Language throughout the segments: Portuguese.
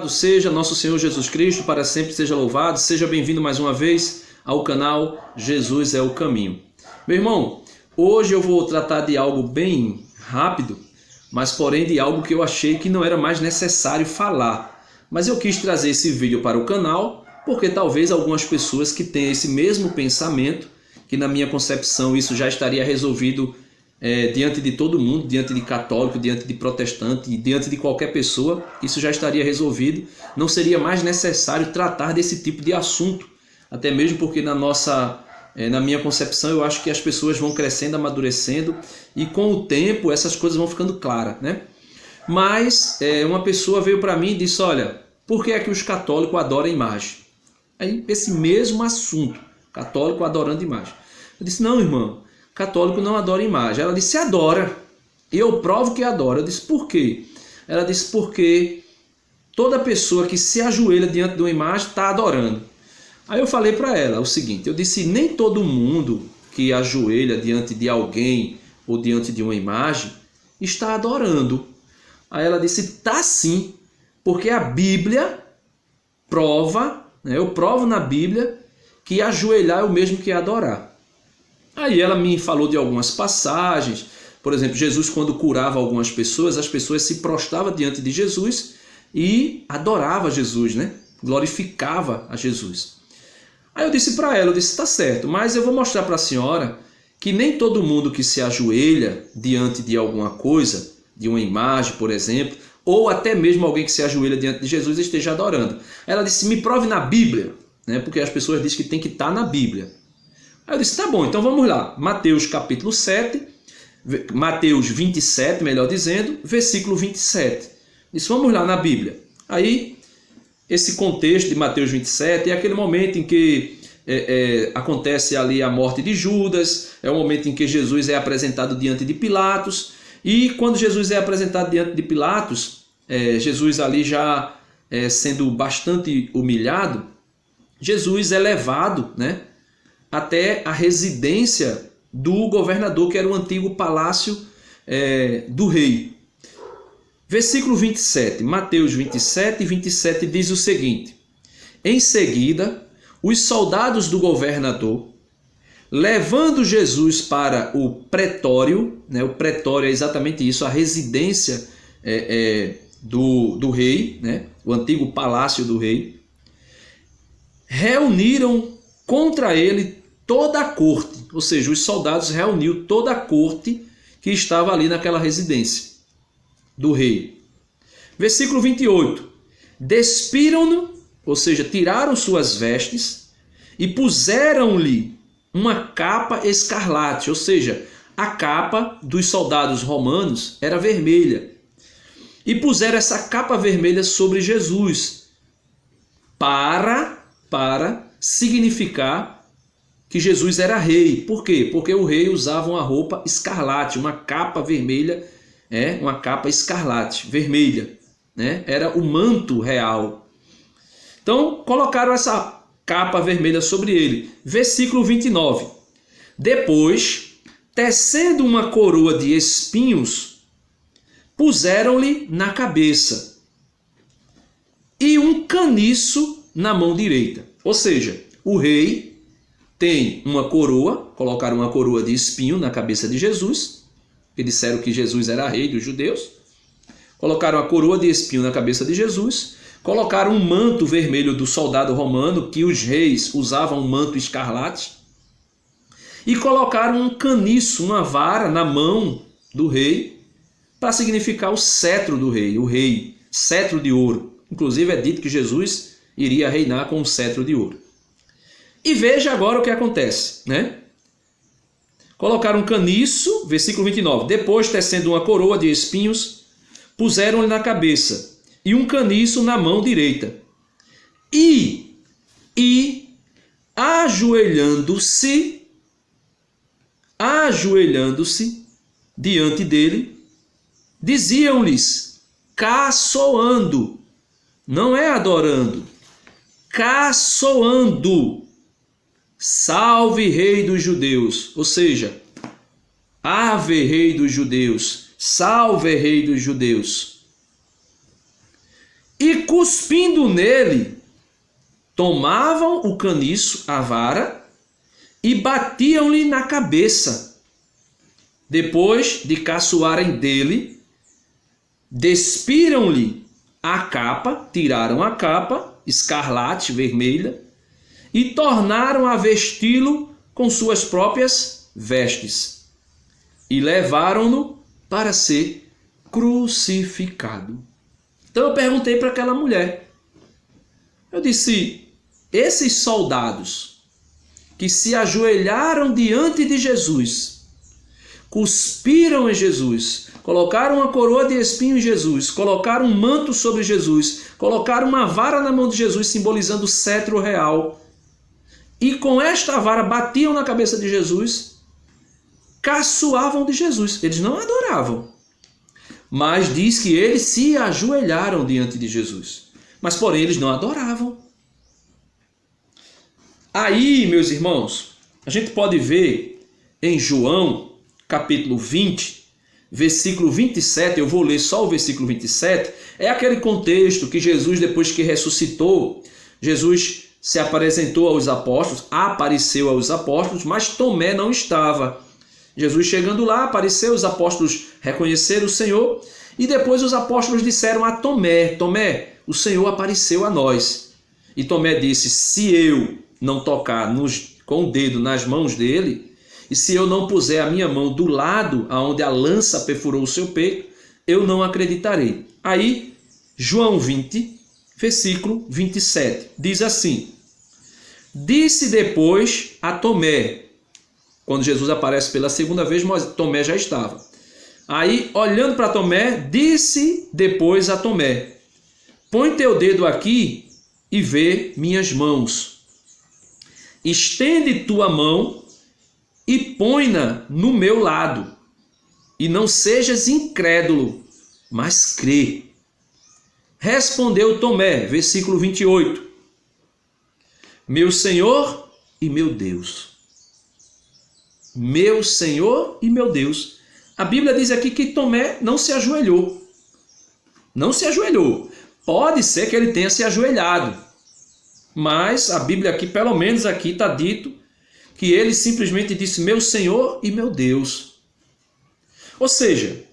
Louvado seja nosso Senhor Jesus Cristo, para sempre seja louvado. Seja bem-vindo mais uma vez ao canal Jesus é o Caminho. Meu irmão, hoje eu vou tratar de algo bem rápido, mas porém de algo que eu achei que não era mais necessário falar. Mas eu quis trazer esse vídeo para o canal, porque talvez algumas pessoas que têm esse mesmo pensamento, que na minha concepção isso já estaria resolvido diante de todo mundo, diante de católico, diante de protestante, diante de qualquer pessoa, isso já estaria resolvido. Não seria mais necessário tratar desse tipo de assunto, até mesmo porque na minha concepção eu acho que as pessoas vão crescendo, amadurecendo e com o tempo essas coisas vão ficando claras, né? Mas uma pessoa veio para mim e disse: olha, por que é que os católicos adoram imagem? Aí esse mesmo assunto, católico adorando imagem. Eu disse: não, irmão, católico não adora imagem. Ela disse: adora. Eu provo que adora. Eu disse: por quê? Ela disse: porque toda pessoa que se ajoelha diante de uma imagem está adorando. Aí eu falei para ela o seguinte, eu disse: nem todo mundo que ajoelha diante de alguém ou diante de uma imagem está adorando. Aí ela disse: tá sim, porque a Bíblia prova, né, eu provo na Bíblia que ajoelhar é o mesmo que adorar. Aí ela me falou de algumas passagens, por exemplo, Jesus quando curava algumas pessoas, as pessoas se prostravam diante de Jesus e adoravam Jesus, né? Glorificava a Jesus. Aí eu disse para ela, eu disse: tá certo, mas eu vou mostrar para a senhora que nem todo mundo que se ajoelha diante de alguma coisa, de uma imagem, por exemplo, ou até mesmo alguém que se ajoelha diante de Jesus esteja adorando. Ela disse: me prove na Bíblia, né? Porque as pessoas dizem que tem que estar na Bíblia. Aí eu disse: tá bom, então vamos lá. Mateus capítulo 7, Mateus 27, melhor dizendo, versículo 27. Disse: vamos lá na Bíblia. Aí, esse contexto de Mateus 27 é aquele momento em que acontece ali a morte de Judas, é o momento em que Jesus é apresentado diante de Pilatos, e quando Jesus é apresentado diante de Pilatos, Jesus ali já sendo bastante humilhado, Jesus é levado, né, até a residência do governador, que era o antigo palácio do rei. Versículo 27, Mateus 27 e 27 diz o seguinte: em seguida, os soldados do governador, levando Jesus para o pretório, né, o pretório é exatamente isso, a residência do rei, né, o antigo palácio do rei, reuniram contra ele toda a corte, ou seja, os soldados reuniram toda a corte que estava ali naquela residência do rei. Versículo 28. Despiram-no, ou seja, tiraram suas vestes e puseram-lhe uma capa escarlate, ou seja, a capa dos soldados romanos era vermelha. E puseram essa capa vermelha sobre Jesus para significar que Jesus era rei. Por quê? Porque o rei usava uma roupa escarlate, uma capa vermelha, uma capa escarlate, vermelha, né? Era o manto real. Então, colocaram essa capa vermelha sobre ele. Versículo 29. Depois, tecendo uma coroa de espinhos, puseram-lhe na cabeça e um caniço na mão direita. Ou seja, o rei tem uma coroa, colocaram uma coroa de espinho na cabeça de Jesus, que disseram que Jesus era rei dos judeus. Colocaram a coroa de espinho na cabeça de Jesus, colocaram um manto vermelho do soldado romano, que os reis usavam um manto escarlate, e colocaram um caniço, uma vara na mão do rei, para significar o cetro do rei, o rei, cetro de ouro. Inclusive é dito que Jesus iria reinar com um cetro de ouro. E veja agora o que acontece, né? Colocaram um caniço, versículo 29. Depois, tecendo uma coroa de espinhos, puseram-lhe na cabeça e um caniço na mão direita. E ajoelhando-se diante dele, diziam-lhes, caçoando, não é adorando, caçoando: salve rei dos judeus, ou seja, ave rei dos judeus, salve rei dos judeus. e cuspindo nele, tomavam o caniço, a vara, e batiam-lhe na cabeça. Depois de caçoarem dele, despiram-lhe a capa, tiraram a capa, escarlate, vermelha, e tornaram a vesti-lo com suas próprias vestes. E levaram-no para ser crucificado. Então eu perguntei para aquela mulher. Eu disse, esses soldados que se ajoelharam diante de Jesus, cuspiram em Jesus, colocaram uma coroa de espinho em Jesus, colocaram um manto sobre Jesus, colocaram uma vara na mão de Jesus, simbolizando o cetro real, e com esta vara batiam na cabeça de Jesus, caçoavam de Jesus. Eles não adoravam, mas diz que eles se ajoelharam diante de Jesus. Mas porém eles não adoravam. Aí, meus irmãos, a gente pode ver em João, capítulo 20, versículo 27, eu vou ler só o versículo 27, é aquele contexto que Jesus, depois que ressuscitou, Jesus se apresentou aos apóstolos, apareceu aos apóstolos, mas Tomé não estava. Jesus chegando lá, apareceu, os apóstolos reconheceram o Senhor, e depois os apóstolos disseram a Tomé, Tomé, o Senhor apareceu a nós. E Tomé disse, se eu não tocar com o dedo nas mãos dele, e se eu não puser a minha mão do lado aonde a lança perfurou o seu peito, eu não acreditarei. Aí, João 20, versículo 27, diz assim, disse depois a Tomé, quando Jesus aparece pela segunda vez, Tomé já estava. Aí, olhando para Tomé, disse depois a Tomé, põe teu dedo aqui e vê minhas mãos. Estende tua mão e põe-na no meu lado. E não sejas incrédulo, mas crê. Respondeu Tomé, versículo 28. Meu Senhor e meu Deus. Meu Senhor e meu Deus. A Bíblia diz aqui que Tomé não se ajoelhou. Não se ajoelhou. Pode ser que ele tenha se ajoelhado. Mas a Bíblia aqui, pelo menos aqui, está dito que ele simplesmente disse, meu Senhor e meu Deus. Ou seja,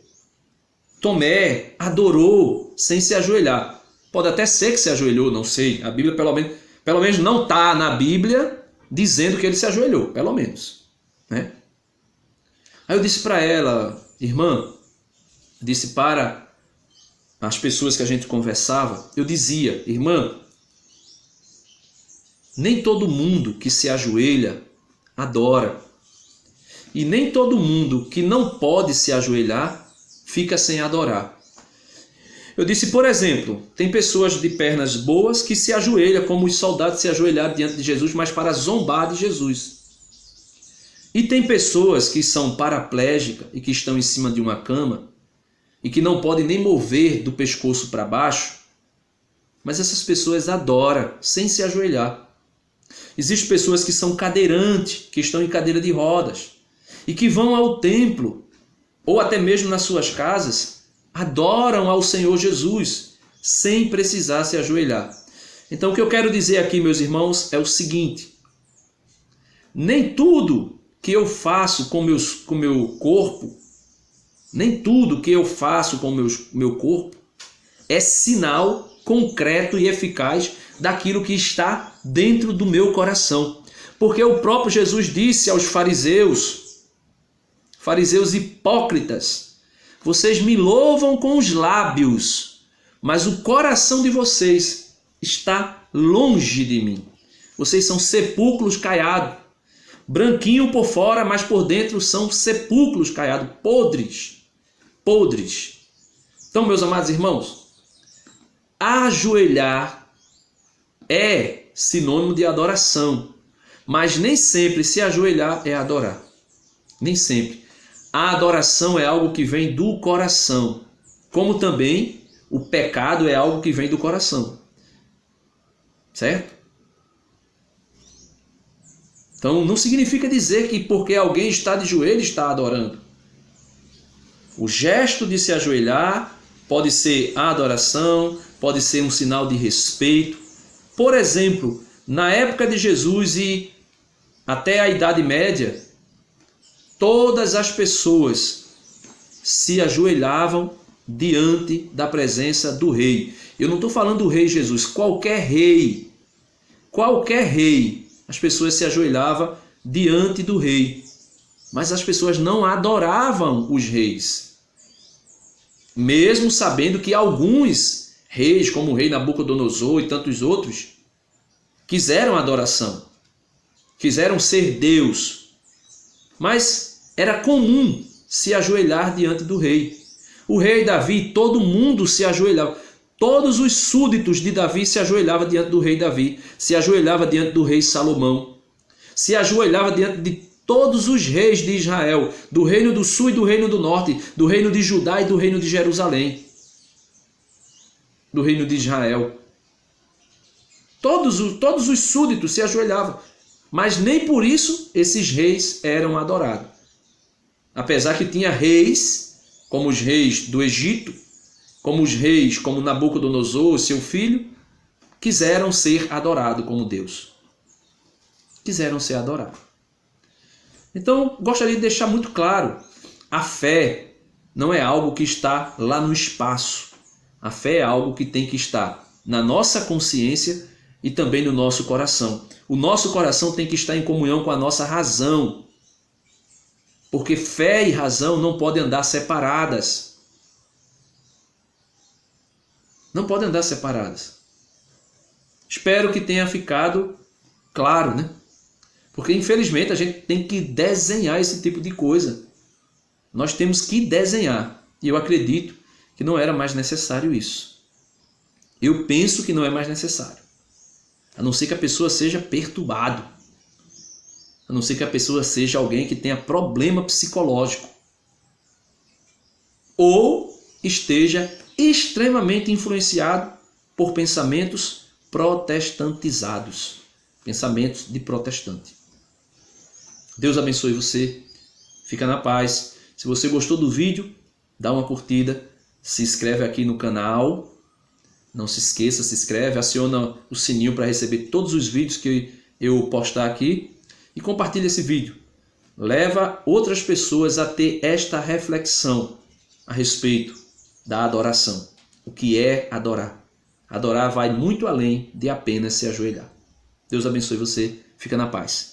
Tomé adorou sem se ajoelhar. Pode até ser que se ajoelhou, não sei. A Bíblia, pelo menos não está na Bíblia dizendo que ele se ajoelhou, pelo menos. Né? Aí eu disse para ela, irmã, disse para as pessoas que a gente conversava, eu dizia, irmã, nem todo mundo que se ajoelha adora. E nem todo mundo que não pode se ajoelhar fica sem adorar. Eu disse, por exemplo, tem pessoas de pernas boas que se ajoelham, como os soldados se ajoelharam diante de Jesus, mas para zombar de Jesus. E tem pessoas que são paraplégicas e que estão em cima de uma cama e que não podem nem mover do pescoço para baixo, mas essas pessoas adoram sem se ajoelhar. Existem pessoas que são cadeirantes, que estão em cadeira de rodas e que vão ao templo ou até mesmo nas suas casas, adoram ao Senhor Jesus sem precisar se ajoelhar. Então o que eu quero dizer aqui, meus irmãos, é o seguinte: nem tudo que eu faço com meu corpo, nem tudo que eu faço com meu corpo é sinal concreto e eficaz daquilo que está dentro do meu coração. Porque o próprio Jesus disse aos fariseus hipócritas, vocês me louvam com os lábios, mas o coração de vocês está longe de mim. Vocês são sepulcros caiados, branquinho por fora, mas por dentro são sepulcros caiados, podres. Então, meus amados irmãos, ajoelhar é sinônimo de adoração, mas nem sempre se ajoelhar é adorar. Nem sempre. A adoração é algo que vem do coração, como também o pecado é algo que vem do coração. Certo? Então não significa dizer que porque alguém está de joelho está adorando. O gesto de se ajoelhar pode ser a adoração, pode ser um sinal de respeito. Por exemplo, na época de Jesus e até a Idade Média, todas as pessoas se ajoelhavam diante da presença do rei. Eu não estou falando do rei Jesus, qualquer rei, as pessoas se ajoelhavam diante do rei. Mas as pessoas não adoravam os reis. Mesmo sabendo que alguns reis, como o rei Nabucodonosor e tantos outros, quiseram adoração, quiseram ser Deus. Mas era comum se ajoelhar diante do rei. O rei Davi, todo mundo se ajoelhava. Todos os súditos de Davi se ajoelhavam diante do rei Davi, se ajoelhava diante do rei Salomão, se ajoelhava diante de todos os reis de Israel, do reino do sul e do reino do norte, do reino de Judá e do reino de Jerusalém, do reino de Israel. Todos os súditos se ajoelhavam, mas nem por isso esses reis eram adorados. Apesar que tinha reis, como os reis do Egito, como os reis como Nabucodonosor, seu filho, quiseram ser adorados como Deus. Quiseram ser adorados. Então, gostaria de deixar muito claro, a fé não é algo que está lá no espaço. A fé é algo que tem que estar na nossa consciência e também no nosso coração. O nosso coração tem que estar em comunhão com a nossa razão. Porque fé e razão não podem andar separadas. Não podem andar separadas. Espero que tenha ficado claro, né? Porque, infelizmente, a gente tem que desenhar esse tipo de coisa. Nós temos que desenhar. E eu acredito que não era mais necessário isso. Eu penso que não é mais necessário. A não ser que a pessoa seja perturbado. A não ser que a pessoa seja alguém que tenha problema psicológico. Ou esteja extremamente influenciado por pensamentos protestantizados. Pensamentos de protestante. Deus abençoe você. Fica na paz. Se você gostou do vídeo, dá uma curtida. Se inscreve aqui no canal. Não se esqueça, se inscreve. Aciona o sininho para receber todos os vídeos que eu postar aqui. E compartilha esse vídeo. Leva outras pessoas a ter esta reflexão a respeito da adoração. O que é adorar? Adorar vai muito além de apenas se ajoelhar. Deus abençoe você. Fica na paz.